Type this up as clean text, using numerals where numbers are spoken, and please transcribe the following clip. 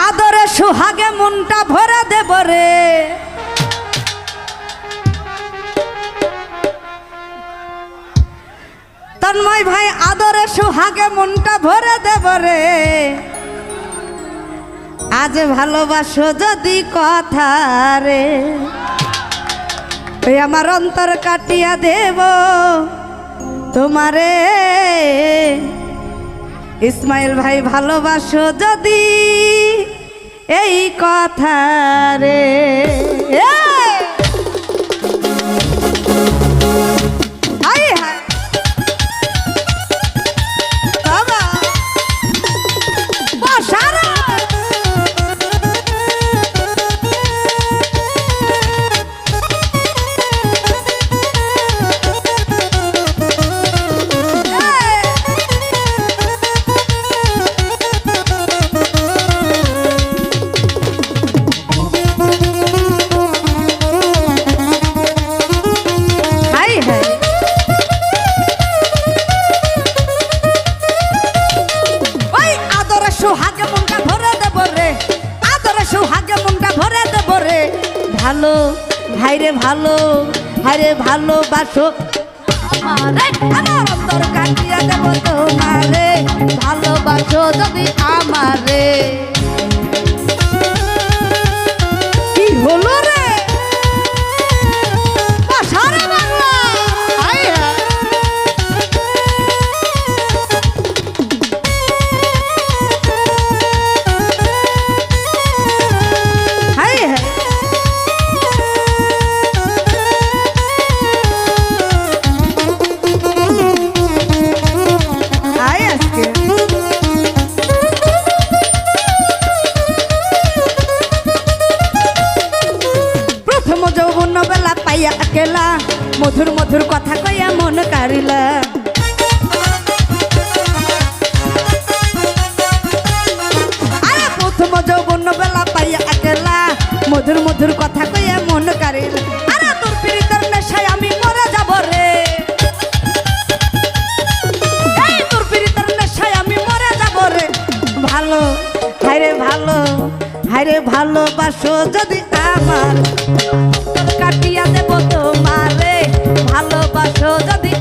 আদরে সুহাগে মনটা ভরে দেব রে, তন্ময় ভাই আদরে সুহাগে মনটা ভরে দেব রে, আজ ভালোবাসো যদি কথা রে, ওই আমার অন্তর কাটিয়া দেব তোমারে। ইসমাইল ভাই ভালোবাসো যদি এই কথা রে। ভালো হাইরে ভালো, হাইরে ভালোবাসো আমারে, আমার অন্তর কাটিয়া দেব তোমারে, ভালোবাসো যদি আমারে। কি হলো রে সারা বাংলা, কেলা মধুর মধুর কথা কইয়া মন কারিলা, আরে প্রথম যৌবন বেলা পাইয়া কেলা মধুর মধুর কথা কইয়া মন কারিলা, আরে তোর প্রীতের নেশায় আমি মরে যাব রে, এই তোর প্রীতের নেশায় আমি মরে যাব রে। ভালো হাইরে ভালো, হাইরে ভালোবাসো যদি আমার, কাটিয়া দেব তোমারে, ভালোবাসো যদি